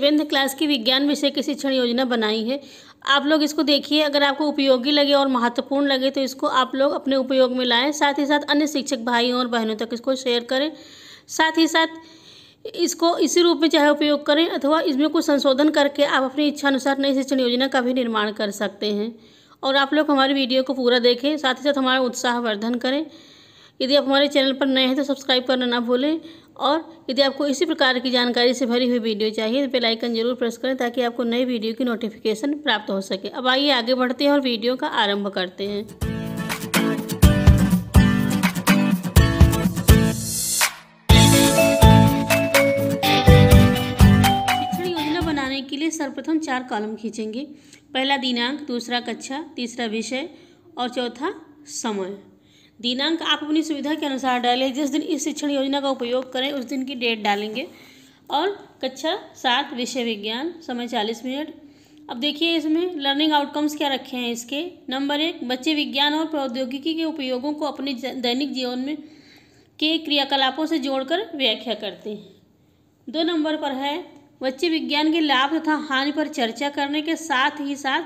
7th class की विज्ञान विषय की शिक्षण योजना बनाई है। आप लोग इसको देखिए, अगर आपको उपयोगी लगे और महत्वपूर्ण लगे तो इसको आप लोग अपने उपयोग में लाएं। साथ ही साथ अन्य शिक्षक भाइयों और बहनों तक इसको शेयर करें। साथ ही साथ इसको इसी रूप में चाहे उपयोग करें अथवा इसमें कुछ संशोधन करके आप अपनी इच्छा अनुसार नई शिक्षण योजना का भी निर्माण कर सकते हैं। और आप लोग हमारी वीडियो को पूरा देखें, साथ ही साथ हमारा उत्साहवर्धन करें। यदि आप हमारे चैनल पर नए हैं तो सब्सक्राइब करना ना भूलें। और यदि आपको इसी प्रकार की जानकारी से भरी हुई वीडियो चाहिए तो बेल आइकन जरूर प्रेस करें ताकि आपको नई वीडियो की नोटिफिकेशन प्राप्त हो सके। अब आइए आगे बढ़ते हैं और वीडियो का आरंभ करते हैं। शिक्षण योजना बनाने के लिए सर्वप्रथम 4 कॉलम खींचेंगे। पहला दिनांक, दूसरा कक्षा, तीसरा विषय और चौथा समय। दिनांक आप अपनी सुविधा के अनुसार डालें, जिस दिन इस शिक्षण योजना का उपयोग करें उस दिन की डेट डालेंगे। और कक्षा 7 विषय विज्ञान, समय 40 मिनट। अब देखिए इसमें लर्निंग आउटकम्स क्या रखे हैं इसके। नंबर 1, बच्चे विज्ञान और प्रौद्योगिकी के उपयोगों को अपने दैनिक जीवन में के क्रियाकलापों से जोड़कर व्याख्या करते हैं। 2 नंबर पर है, बच्चे विज्ञान के लाभ तथा हानि पर चर्चा करने के साथ ही साथ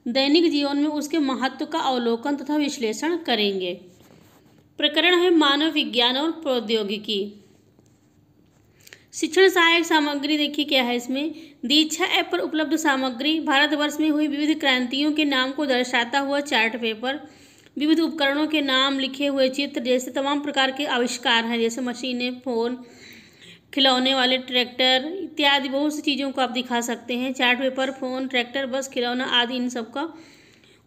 दैनिक जीवन में उसके महत्व का अवलोकन तथा विश्लेषण करेंगे। प्रकरण है मानव विज्ञान और प्रौद्योगिकी। शिक्षण सहायक सामग्री देखिए क्या है इसमें। दीक्षा ऐप पर उपलब्ध सामग्री, भारतवर्ष में हुई विविध क्रांतियों के नाम को दर्शाता हुआ चार्ट पेपर, विविध उपकरणों के नाम लिखे हुए चित्र, जैसे तमाम प्रकार के आविष्कार हैं, जैसे मशीनें, फोन, खिलौने वाले ट्रैक्टर इत्यादि बहुत सी चीज़ों को आप दिखा सकते हैं। चार्ट पेपर, फोन, ट्रैक्टर, बस, खिलौना आदि इन सब का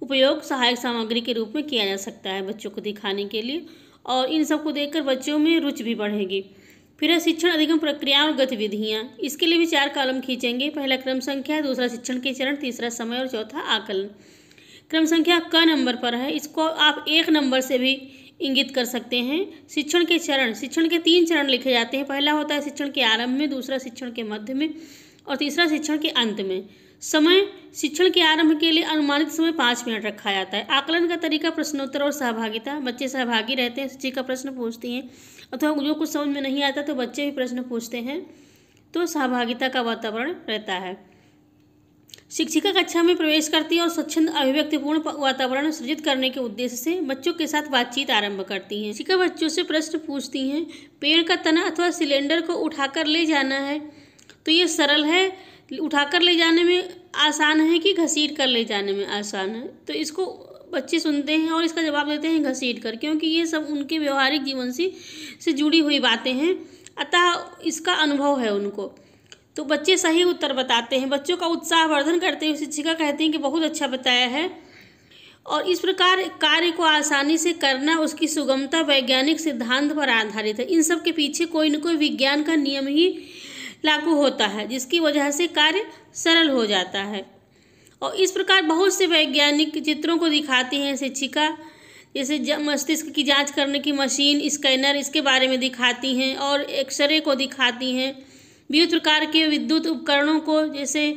उपयोग सहायक सामग्री के रूप में किया जा सकता है बच्चों को दिखाने के लिए। और इन सब को देखकर बच्चों में रुचि भी बढ़ेगी। फिर है शिक्षण अधिगम प्रक्रियाएं और गतिविधियां। इसके लिए भी 4 कॉलम खींचेंगे। पहला क्रम संख्या, दूसरा शिक्षण के चरण, तीसरा समय और चौथा आकलन। क्रम संख्या क नंबर पर है, इसको आप 1 नंबर से भी इंगित कर सकते हैं। शिक्षण के चरण, शिक्षण के 3 चरण लिखे जाते हैं। पहला होता है शिक्षण के आरंभ में, दूसरा शिक्षण के मध्य में और तीसरा शिक्षण के अंत में। समय, शिक्षण के आरंभ के लिए अनुमानित समय 5 मिनट रखा जाता है। आकलन का तरीका प्रश्नोत्तर और सहभागिता, बच्चे सहभागी रहते हैं, शिक्षिका प्रश्न पूछती हैं अथवा जो कुछ समझ में नहीं आता तो बच्चे भी प्रश्न पूछते हैं, तो सहभागिता का वातावरण रहता है। शिक्षिका कक्षा में प्रवेश करती है और स्वच्छंद अभिव्यक्तिपूर्ण वातावरण सृजित करने के उद्देश्य से बच्चों के साथ बातचीत आरंभ करती हैं। शिक्षिका बच्चों से प्रश्न पूछती हैं, पेड़ का तना अथवा सिलेंडर को उठाकर ले जाना है तो ये सरल है, उठाकर ले जाने में आसान है कि घसीट कर ले जाने में आसान है। तो इसको बच्चे सुनते हैं और इसका जवाब देते हैं घसीट कर, क्योंकि ये सब उनके व्यवहारिक जीवन से जुड़ी हुई बातें हैं, अतः इसका अनुभव है उनको। तो बच्चे सही उत्तर बताते हैं। बच्चों का उत्साहवर्धन करते हुए शिक्षिका कहती हैं कि बहुत अच्छा बताया है। और इस प्रकार कार्य को आसानी से करना, उसकी सुगमता वैज्ञानिक सिद्धांत पर आधारित है। इन सब के पीछे कोई न कोई विज्ञान का नियम ही लागू होता है, जिसकी वजह से कार्य सरल हो जाता है। और इस प्रकार बहुत से वैज्ञानिक चित्रों को दिखाती हैं शिक्षिका, जैसे मस्तिष्क की जांच करने की मशीन, स्कैनर, इसके बारे में दिखाती हैं और एक्सरे को दिखाती हैं। विविध प्रकार के विद्युत उपकरणों को जैसे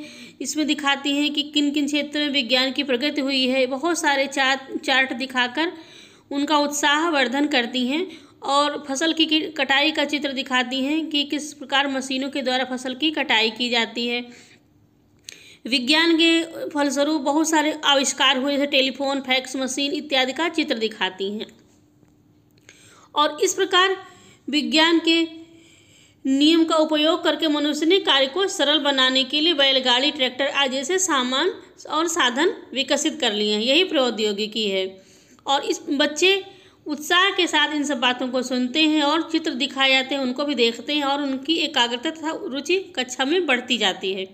इसमें दिखाती हैं कि किन किन क्षेत्रों में विज्ञान की प्रगति हुई है। बहुत सारे चार्ट दिखाकर उनका उत्साहवर्धन करती हैं। और फसल की कटाई का चित्र दिखाती हैं कि किस प्रकार मशीनों के द्वारा फसल की कटाई की जाती है। विज्ञान के फलस्वरूप बहुत सारे आविष्कार हुए, जैसे टेलीफोन, फैक्स मशीन इत्यादि का चित्र दिखाती हैं। और इस प्रकार विज्ञान के नियम का उपयोग करके मनुष्य ने कार्य को सरल बनाने के लिए बैलगाड़ी, ट्रैक्टर आदि जैसे सामान और साधन विकसित कर लिए हैं। यही प्रौद्योगिकी है। और इस बच्चे उत्साह के साथ इन सब बातों को सुनते हैं और चित्र दिखाए जाते हैं उनको भी देखते हैं और उनकी एकाग्रता तथा रुचि कक्षा में बढ़ती जाती है।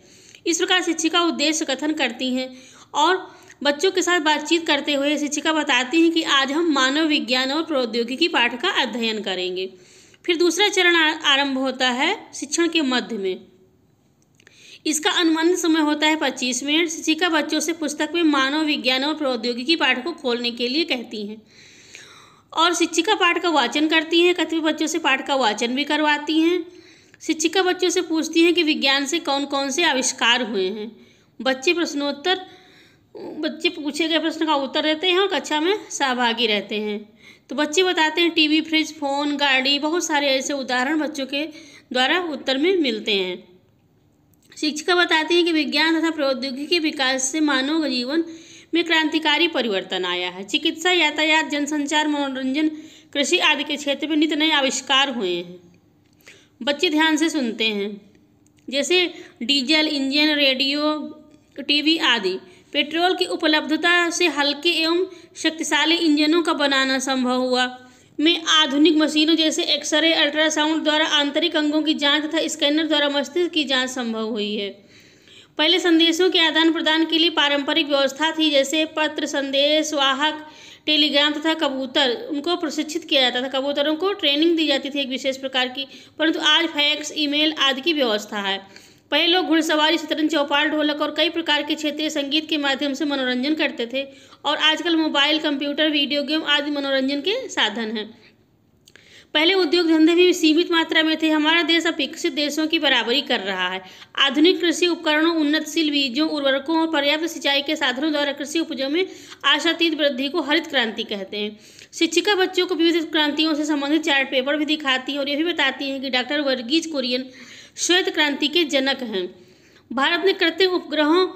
इस प्रकार शिक्षिका उद्देश्य कथन करती हैं और बच्चों के साथ बातचीत करते हुए शिक्षिका बताती हैं कि आज हम मानव विज्ञान और प्रौद्योगिकी पाठ का अध्ययन करेंगे। फिर दूसरा चरण आरंभ होता है शिक्षण के मध्य में। इसका अनुमानित समय होता है 25 मिनट। शिक्षिका बच्चों से पुस्तक में मानव विज्ञान और प्रौद्योगिकी पाठ को खोलने के लिए कहती हैं और शिक्षिका पाठ का वाचन करती हैं। कतिपय बच्चों से पाठ का वाचन भी करवाती हैं। शिक्षिका बच्चों से पूछती हैं कि विज्ञान से कौन कौन से आविष्कार हुए हैं। बच्चे पूछे गए प्रश्न का उत्तर देते हैं और कक्षा में सहभागी रहते हैं। तो बच्चे बताते हैं टीवी, फ्रिज, फ़ोन, गाड़ी, बहुत सारे ऐसे उदाहरण बच्चों के द्वारा उत्तर में मिलते हैं। शिक्षिका बताती हैं कि विज्ञान तथा प्रौद्योगिकी के विकास से मानव जीवन में क्रांतिकारी परिवर्तन आया है। चिकित्सा, यातायात, जनसंचार, मनोरंजन, कृषि आदि के क्षेत्र में नित नए आविष्कार हुए हैं। बच्चे ध्यान से सुनते हैं। जैसे डीजल इंजन, रेडियो, टीवी आदि। पेट्रोल की उपलब्धता से हल्के एवं शक्तिशाली इंजनों का बनाना संभव हुआ। में आधुनिक मशीनों जैसे एक्सरे, अल्ट्रासाउंड द्वारा आंतरिक अंगों की जांच तथा स्कैनर द्वारा मस्तिष्क की जांच संभव हुई है। पहले संदेशों के आदान प्रदान के लिए पारंपरिक व्यवस्था थी, जैसे पत्र, संदेश वाहक, टेलीग्राम तथा कबूतर। उनको प्रशिक्षित किया जाता था, कबूतरों को ट्रेनिंग दी जाती थी एक विशेष प्रकार की। परंतु आज फैक्स, ईमेल आदि की व्यवस्था है। पहले लोग घुड़सवारी, शतरंज, चौपाल, ढोलक और कई प्रकार के क्षेत्रीय संगीत के माध्यम से मनोरंजन करते थे, और आजकल मोबाइल, कंप्यूटर, वीडियो गेम आदि मनोरंजन के साधन हैं। पहले उद्योग धंधे भी सीमित मात्रा में थे। हमारा देश अब विकसित देशों की बराबरी कर रहा है। आधुनिक कृषि उपकरणों, उन्नतशील बीजों, उर्वरकों और पर्याप्त सिंचाई के साधनों द्वारा कृषि उपजों में आशातीत वृद्धि को हरित क्रांति कहते हैं। शिक्षिका बच्चों को विविध क्रांतियों से संबंधित चार्ट पेपर भी दिखाती है और ये भी बताती हैं कि डॉक्टर वर्गीज कुरियन श्वेत क्रांति के जनक हैं। भारत ने कृत्रिम उपग्रहों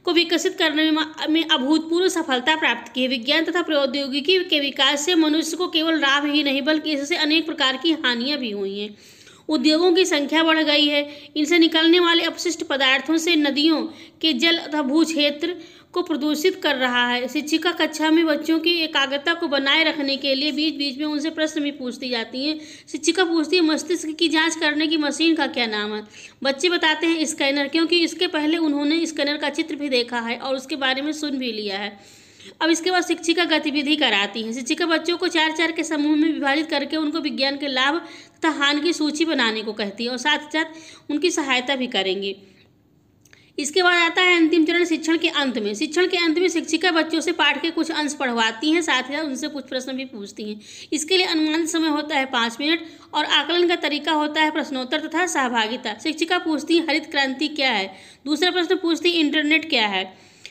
को विकसित करने में अभूतपूर्व सफलता प्राप्त की है। विज्ञान तथा प्रौद्योगिकी के विकास से मनुष्य को केवल लाभ ही नहीं बल्कि इससे अनेक प्रकार की हानियां भी हुई हैं। उद्योगों की संख्या बढ़ गई है। इनसे निकलने वाले अपशिष्ट पदार्थों से नदियों के जल तथा भू क्षेत्र को प्रदूषित कर रहा है। शिक्षिका कक्षा में बच्चों की एकाग्रता को बनाए रखने के लिए बीच बीच में उनसे प्रश्न भी पूछती जाती हैं। शिक्षिका पूछती है, मस्तिष्क की जांच करने की मशीन का क्या नाम है? बच्चे बताते हैं स्कैनर, क्योंकि इसके पहले उन्होंने स्कैनर का चित्र भी देखा है और उसके बारे में सुन भी लिया है। अब इसके बाद शिक्षिका गतिविधि कराती है। शिक्षिका बच्चों को 4-4 के समूह में विभाजित करके उनको विज्ञान के लाभ तथा हानि की सूची बनाने को कहती है और साथ ही साथ उनकी सहायता भी करेंगी। इसके बाद आता है अंतिम चरण, शिक्षण के अंत में। शिक्षण के अंत में शिक्षिका बच्चों से पाठ के कुछ अंश पढ़वाती हैं, साथ ही साथ उनसे कुछ प्रश्न भी पूछती हैं। इसके लिए अनुमानित समय होता है 5 मिनट और आकलन का तरीका होता है प्रश्नोत्तर तथा सहभागिता। शिक्षिका पूछती है हरित क्रांति क्या है, दूसरा प्रश्न पूछती है इंटरनेट क्या है।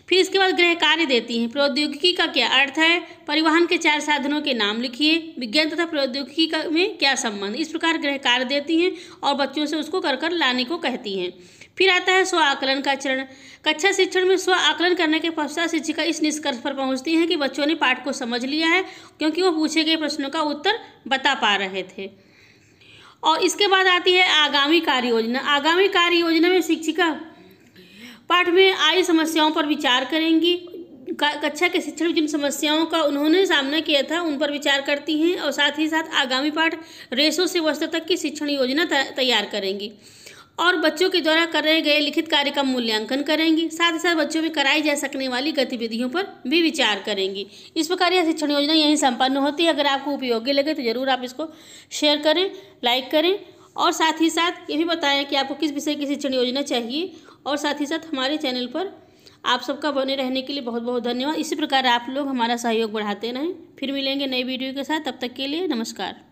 फिर इसके बाद गृह कार्य देती हैं। प्रौद्योगिकी का क्या अर्थ है, परिवहन के 4 साधनों के नाम लिखिए, विज्ञान तथा प्रौद्योगिकी का में क्या संबंध। इस प्रकार गृह कार्य देती हैं और बच्चों से उसको कर लाने को कहती हैं। फिर आता है स्व आकलन का चरण। कक्षा शिक्षण में स्व आकलन करने के पश्चात शिक्षिका इस निष्कर्ष पर पहुंचती हैं कि बच्चों ने पाठ को समझ लिया है, क्योंकि वो पूछे गए प्रश्नों का उत्तर बता पा रहे थे। और इसके बाद आती है आगामी कार्य योजना। आगामी कार्य योजना में शिक्षिका पाठ में आई समस्याओं पर विचार करेंगी। कक्षा के शिक्षण में जिन समस्याओं का उन्होंने सामना किया था उन पर विचार करती हैं और साथ ही साथ आगामी पाठ रेशों से वस्त्र तक की शिक्षण योजना तैयार करेंगी और बच्चों के द्वारा करे गए लिखित कार्य का मूल्यांकन करेंगी। साथ ही साथ बच्चों में कराई जा सकने वाली गतिविधियों पर भी विचार करेंगी। इस प्रकार यह शिक्षण योजना यहीं संपन्न होती है। अगर आपको उपयोगी लगे तो ज़रूर आप इसको शेयर करें, लाइक करें और साथ ही साथ ये भी बताएं कि आपको किस विषय की शिक्षण योजना चाहिए। और साथ ही साथ हमारे चैनल पर आप सबका बने रहने के लिए बहुत बहुत धन्यवाद। इसी प्रकार आप लोग हमारा सहयोग बढ़ाते रहें। फिर मिलेंगे नई वीडियो के साथ, तब तक के लिए नमस्कार।